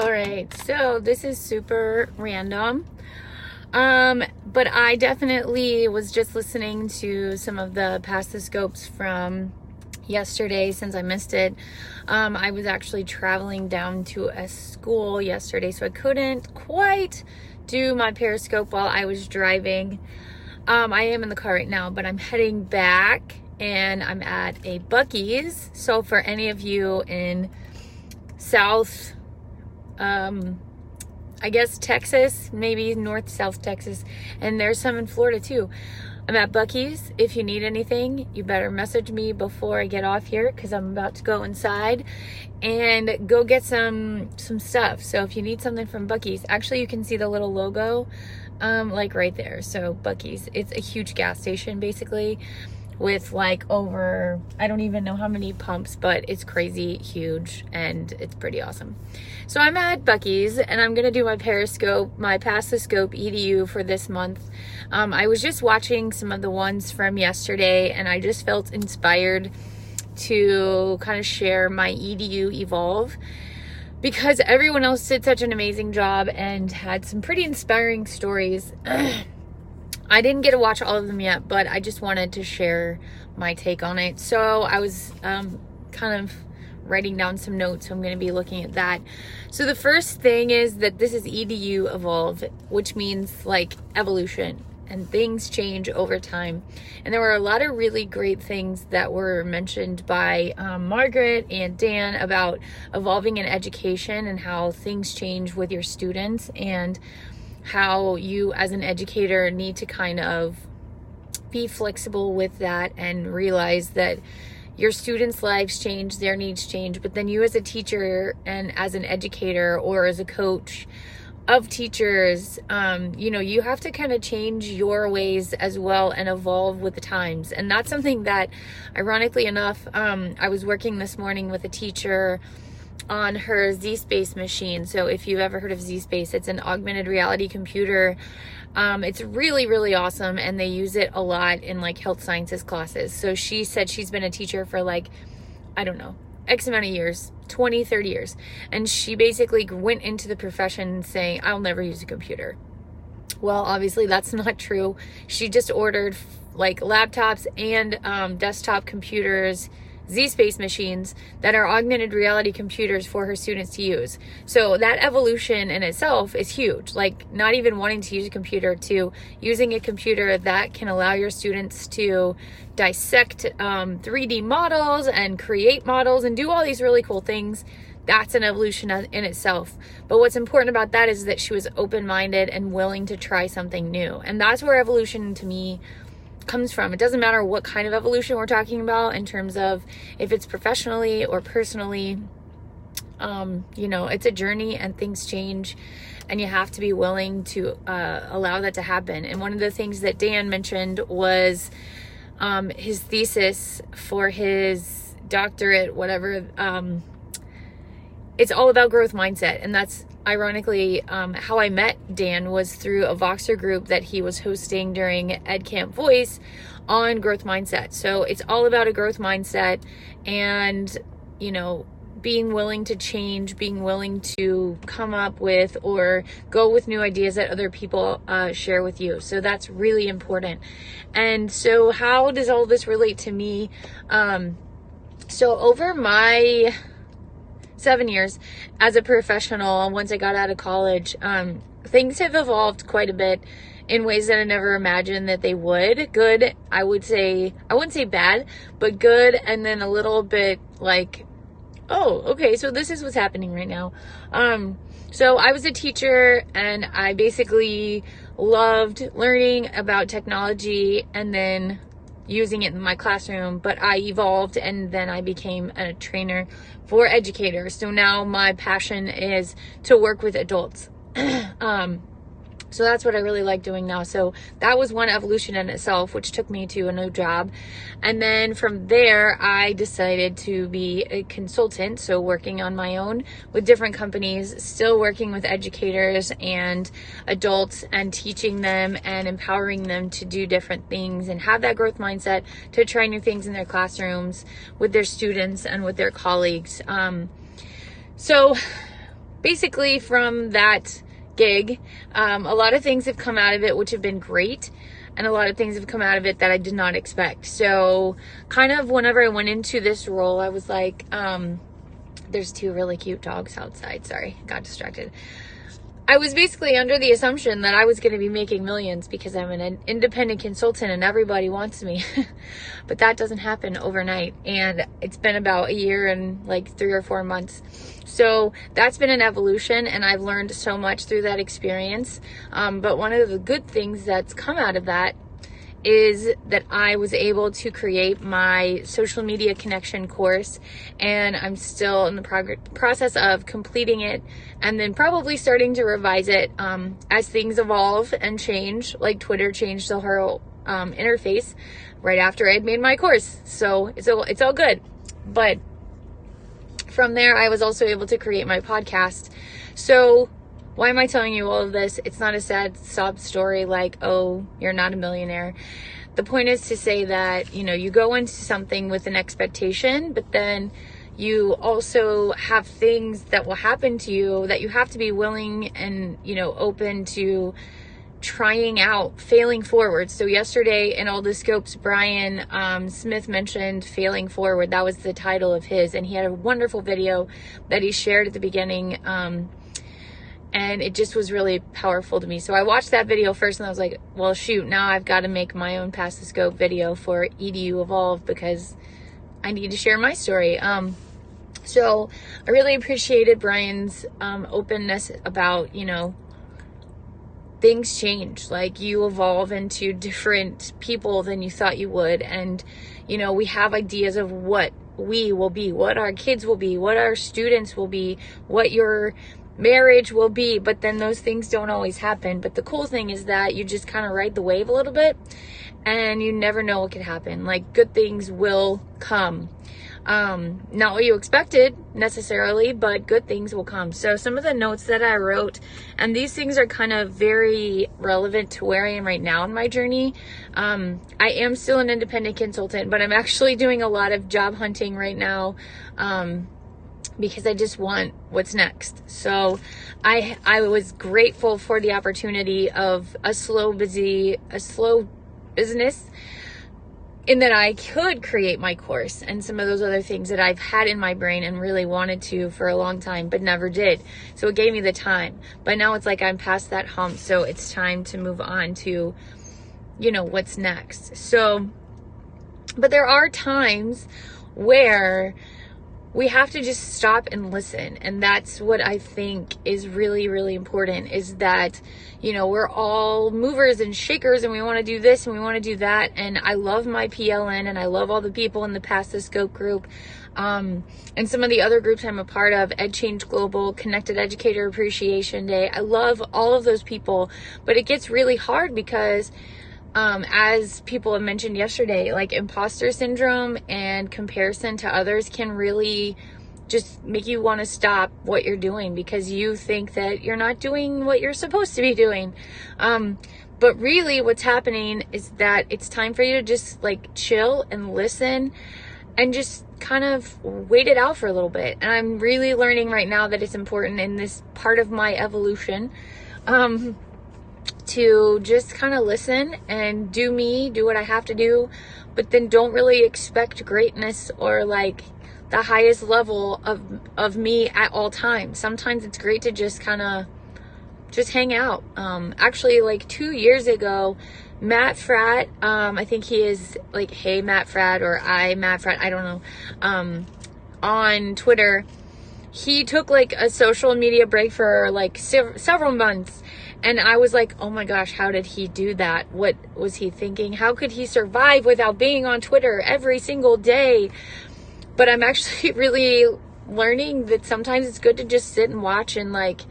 All right, so this is super random. But I definitely was just listening to some of the Past the Scopes from yesterday since I missed it. I was actually traveling down to a school yesterday, so I couldn't quite do my Periscope while I was driving. I am in the car right now, but I'm heading back and I'm at a Buc-ee's. So for any of you in South, I guess Texas, maybe North, South Texas, and there's some in Florida too. I'm at Buc-ee's. If you need anything, you better message me before I get off here because I'm about to go inside and go get some stuff. So if you need something from Buc-ee's, actually you can see the little logo like right there. So Buc-ee's, it's a huge gas station basically with like over, I don't even know how many pumps, but it's crazy huge and it's pretty awesome. So I'm at Buc-ee's and I'm gonna do my Periscope, my Past the Scope EDU for this month. I was just watching some of the ones from yesterday and I just felt inspired to kind of share my EDU evolve because everyone else did such an amazing job and had some pretty inspiring stories. I didn't get to watch all of them yet, but I just wanted to share my take on it. So I was kind of writing down some notes, so I'm going to be looking at that. So the first thing is that this is EDU evolve, which means like evolution, and things change over time. And there were a lot of really great things that were mentioned by Margaret and Dan about evolving in education and how things change with your students and how you as an educator need to kind of be flexible with that and realize that your students' lives change, their needs change, but then you as a teacher and as an educator or as a coach of teachers, you have to kind of change your ways as well and evolve with the times. And that's something that, ironically enough, I was working this morning with a teacher on her Z-Space machine. So if you've ever heard of Z-Space, it's an augmented reality computer. It's really, really awesome. And they use it a lot in like health sciences classes. So she said she's been a teacher for like, I don't know, X amount of years, 20, 30 years. And she basically went into the profession saying, I'll never use a computer. Well, obviously that's not true. She just ordered like laptops and desktop computers, Z-Space machines that are augmented reality computers for her students to use. So that evolution in itself is huge. Like not even wanting to use a computer to using a computer that can allow your students to dissect 3D models and create models and do all these really cool things. That's an evolution in itself. But what's important about that is that she was open-minded and willing to try something new. And that's where evolution to me comes from. It doesn't matter what kind of evolution we're talking about in terms of if it's professionally or personally. It's a journey and things change and you have to be willing to allow that to happen. And one of the things that Dan mentioned was his thesis for his doctorate, whatever. It's all about growth mindset. And that's ironically how I met Dan was through a Voxer group that he was hosting during EdCamp Voice on growth mindset. So it's all about a growth mindset and, being willing to change, being willing to come up with or go with new ideas that other people share with you. So that's really important. And so how does all this relate to me? So over my 7 years as a professional, once I got out of college, things have evolved quite a bit in ways that I never imagined that they would. Good, I wouldn't say bad, but good, and then a little bit like, oh, okay, so this is what's happening right now. So I was a teacher and I basically loved learning about technology and then using it in my classroom, but I evolved and then I became a trainer for educators. So now my passion is to work with adults. So that's what I really like doing now. So that was one evolution in itself, which took me to a new job. And then from there, I decided to be a consultant. So working on my own with different companies, still working with educators and adults and teaching them and empowering them to do different things and have that growth mindset to try new things in their classrooms with their students and with their colleagues. So basically from that gig, a lot of things have come out of it, which have been great. And a lot of things have come out of it that I did not expect. So kind of whenever I went into this role, I was like, there's two really cute dogs outside. Sorry, got distracted. I was basically under the assumption that I was going to be making millions because I'm an independent consultant and everybody wants me. But that doesn't happen overnight. And it's been about a year and like 3 or 4 months. So that's been an evolution, and I've learned so much through that experience. But one of the good things that's come out of that is that I was able to create my social media connection course, and I'm still in the process of completing it, and then probably starting to revise it as things evolve and change. Like Twitter changed the whole interface right after I had made my course, so it's all good. But from there, I was also able to create my podcast. So why am I telling you all of this? It's not a sad sob story like, oh, you're not a millionaire. The point is to say that, you go into something with an expectation, but then you also have things that will happen to you that you have to be willing and, open to trying out, failing forward. So yesterday in All the Scopes, Brian Smith mentioned failing forward. That was the title of his, and he had a wonderful video that he shared at the beginning. And it just was really powerful to me. So I watched that video first and I was like, well, shoot, now I've got to make my own Pass the Scope video for EDU Evolve because I need to share my story. So I really appreciated Brian's openness about, things change. Like, you evolve into different people than you thought you would. And, we have ideas of what we will be, what our kids will be, what our students will be, what your marriage will be, but then those things don't always happen. But the cool thing is that you just kind of ride the wave a little bit, and you never know what could happen. Like, good things will come. Not what you expected necessarily, but good things will come. So some of the notes that I wrote, and these things are kind of very relevant to where I am right now in my journey. I am still an independent consultant, but I'm actually doing a lot of job hunting right now, because I just want what's next. So I was grateful for the opportunity of a slow business, in that I could create my course and some of those other things that I've had in my brain and really wanted to for a long time, but never did. So it gave me the time. But now it's like I'm past that hump. So it's time to move on to, what's next. So, but there are times where we have to just stop and listen. And that's what I think is really, really important, is that, we're all movers and shakers, and we want to do this and we want to do that. And I love my PLN, and I love all the people in the Pass the Scope group. And some of the other groups I'm a part of, Ed Change Global, Connected Educator Appreciation Day. I love all of those people, but it gets really hard because, as people have mentioned yesterday, like, imposter syndrome and comparison to others can really just make you want to stop what you're doing because you think that you're not doing what you're supposed to be doing. But really what's happening is that it's time for you to just chill and listen and just kind of wait it out for a little bit. And I'm really learning right now that it's important in this part of my evolution, to just kind of listen and do what I have to do, but then don't really expect greatness or the highest level of me at all times. Sometimes it's great to just kind of just hang out. Actually, 2 years ago, Matt Fratt, I think he is Hey Matt Fratt or Matt Fratt, I don't know, on Twitter, he took a social media break for several months. And I was like, oh my gosh, how did he do that? What was he thinking? How could he survive without being on Twitter every single day? But I'm actually really learning that sometimes it's good to just sit and watch and let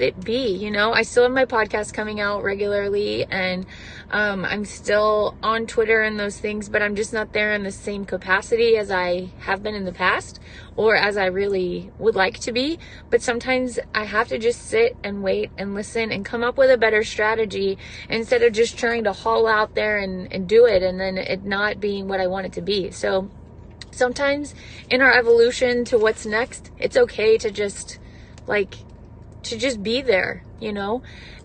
it be, I still have my podcast coming out regularly, and I'm still on Twitter and those things, but I'm just not there in the same capacity as I have been in the past, or as I really would like to be. But sometimes I have to just sit and wait and listen and come up with a better strategy instead of just trying to haul out there and do it, and then it not being what I want it to be. So sometimes in our evolution to what's next, it's okay to just like to just be there, you know?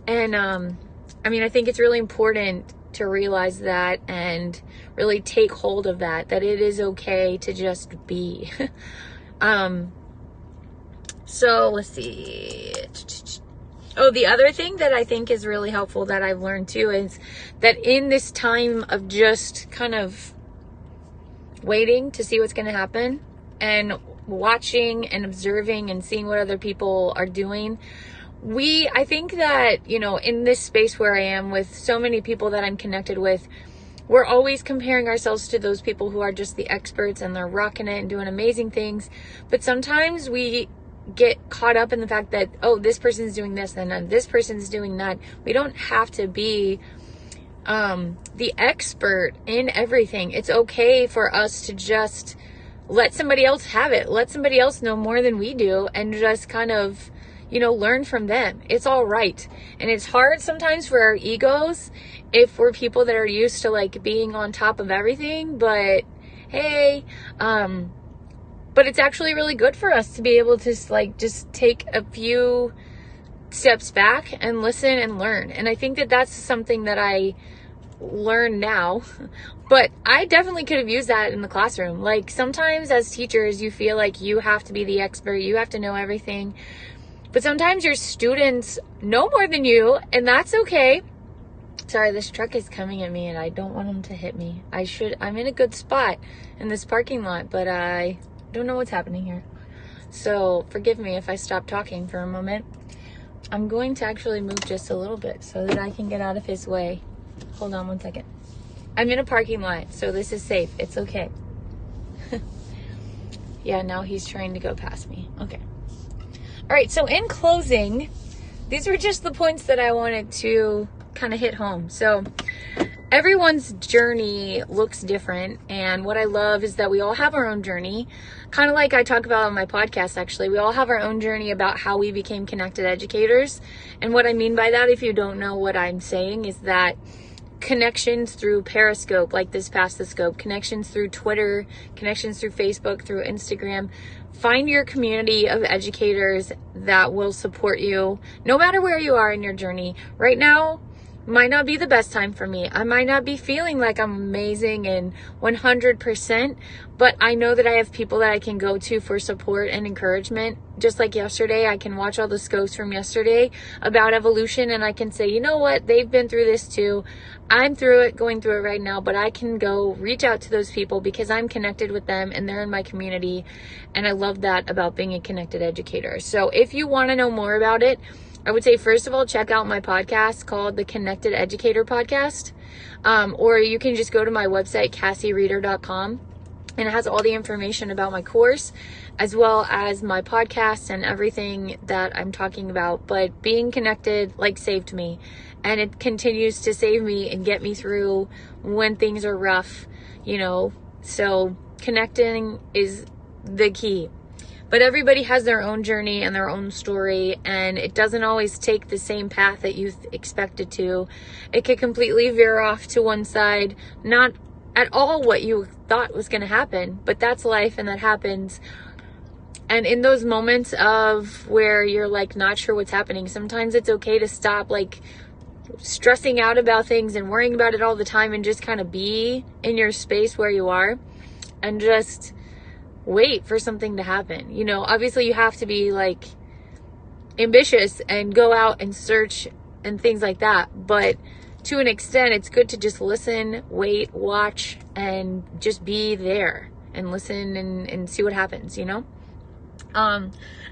And I mean, I think it's really important to realize that and really take hold of that it is okay to just be. So let's see. Oh, the other thing that I think is really helpful that I've learned too is that in this time of just kind of waiting to see what's going to happen and watching and observing and seeing what other people are doing, I think that, you know, in this space where I am with so many people that I'm connected with, we're always comparing ourselves to those people who are just the experts and they're rocking it and doing amazing things. But sometimes we get caught up in the fact that, oh, this person's doing this and this person's doing that. We don't have to be the expert in everything. It's okay for us to just let somebody else have it. Let somebody else know more than we do and just kind of, you know, learn from them. It's all right. And it's hard sometimes for our egos if we're people that are used to like being on top of everything, but hey, but it's actually really good for us to be able to like just take a few steps back and listen and learn. And I think that that's something that I learn now, but I definitely could have used that in the classroom. Like sometimes as teachers, you feel like you have to be the expert, you have to know everything. But sometimes your students know more than you, and that's okay. Sorry, this truck is coming at me and I don't want him to hit me. I'm in a good spot in this parking lot, but I don't know what's happening here. So forgive me if I stop talking for a moment. I'm going to actually move just a little bit so that I can get out of his way. Hold on one second. I'm in a parking lot, so this is safe. It's okay. Yeah, now he's trying to go past me. Okay. All right, so in closing, these were just the points that I wanted to kind of hit home. So everyone's journey looks different, and what I love is that we all have our own journey, kind of like I talk about on my podcast. Actually, we all have our own journey about how we became connected educators. And what I mean by that, if you don't know what I'm saying, is that connections through Periscope, like this Past the Scope, connections through Twitter, connections through Facebook, through Instagram. Find your community of educators that will support you no matter where you are in your journey. Right now might not be the best time for me. I might not be feeling like I'm amazing and 100%, but I know that I have people that I can go to for support and encouragement. Just like yesterday, I can watch all the scopes from yesterday about evolution and I can say, you know what, they've been through this too. I'm through it, going through it right now, but I can go reach out to those people because I'm connected with them and they're in my community. And I love that about being a connected educator. So if you want to know more about it, I would say, first of all, check out my podcast called the Connected Educator Podcast. Or you can just go to my website, CassieReeder.com, and it has all the information about my course, as well as my podcast and everything that I'm talking about. But being connected, like, saved me. And it continues to save me and get me through when things are rough, you know. So connecting is the key. But everybody has their own journey and their own story, and it doesn't always take the same path that you expect it to. It could completely veer off to one side, not at all what you thought was going to happen, but that's life and that happens. And in those moments of where you're like not sure what's happening, sometimes it's okay to stop like stressing out about things and worrying about it all the time and just kind of be in your space where you are and just wait for something to happen. You know, obviously you have to be like ambitious and go out and search and things like that. But to an extent, it's good to just listen, wait, watch, and just be there and listen and see what happens, you know?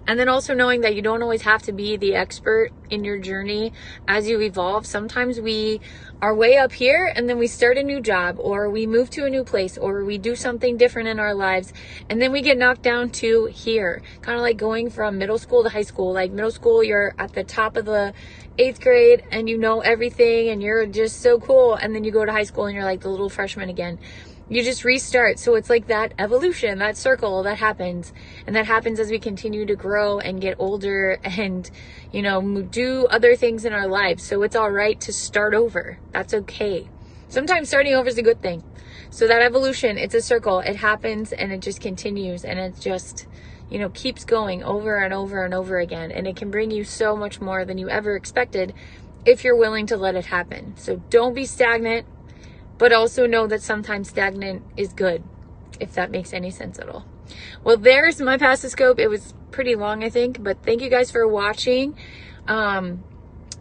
And then also knowing that you don't always have to be the expert in your journey as you evolve. Sometimes we are way up here and then we start a new job, or we move to a new place, or we do something different in our lives, and then we get knocked down to here. Kind of like going from middle school to high school. Like middle school, you're at the top of the 8th grade and you know everything and you're just so cool. And then you go to high school and you're like the little freshman again. You just restart. So it's like that evolution, that circle that happens. And that happens as we continue to grow and get older and, you know, do other things in our lives. So it's all right to start over. That's okay. Sometimes starting over is a good thing. So that evolution, it's a circle. It happens and it just continues. And it's just, keeps going over and over and over again. And it can bring you so much more than you ever expected if you're willing to let it happen. So don't be stagnant, but also know that sometimes stagnant is good, if that makes any sense at all. Well, there's my Pass the Scope. It was pretty long, I think, but thank you guys for watching.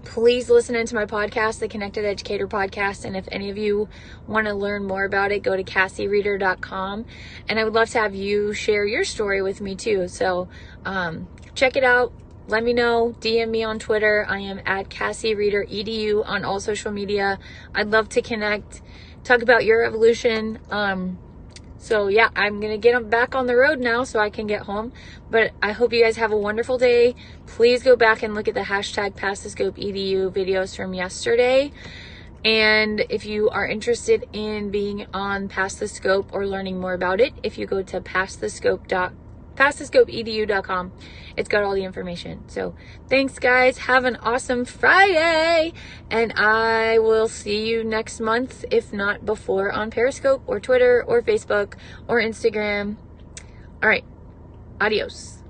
Please listen into my podcast, the Connected Educator Podcast. And if any of you want to learn more about it, go to CassieReeder.com. And I would love to have you share your story with me too. So check it out. Let me know. DM me on Twitter. I am at Cassie Reeder EDU on all social media. I'd love to connect, talk about your evolution. So yeah, I'm going to get back on the road now so I can get home. But I hope you guys have a wonderful day. Please go back and look at the hashtag PassTheScopeEDU videos from yesterday. And if you are interested in being on Pass the Scope or learning more about it, if you go to PassTheScopeEDU.com, it's got all the information. So thanks guys. Have an awesome Friday. And I will see you next month, if not before, on Periscope or Twitter or Facebook or Instagram. All right. Adios.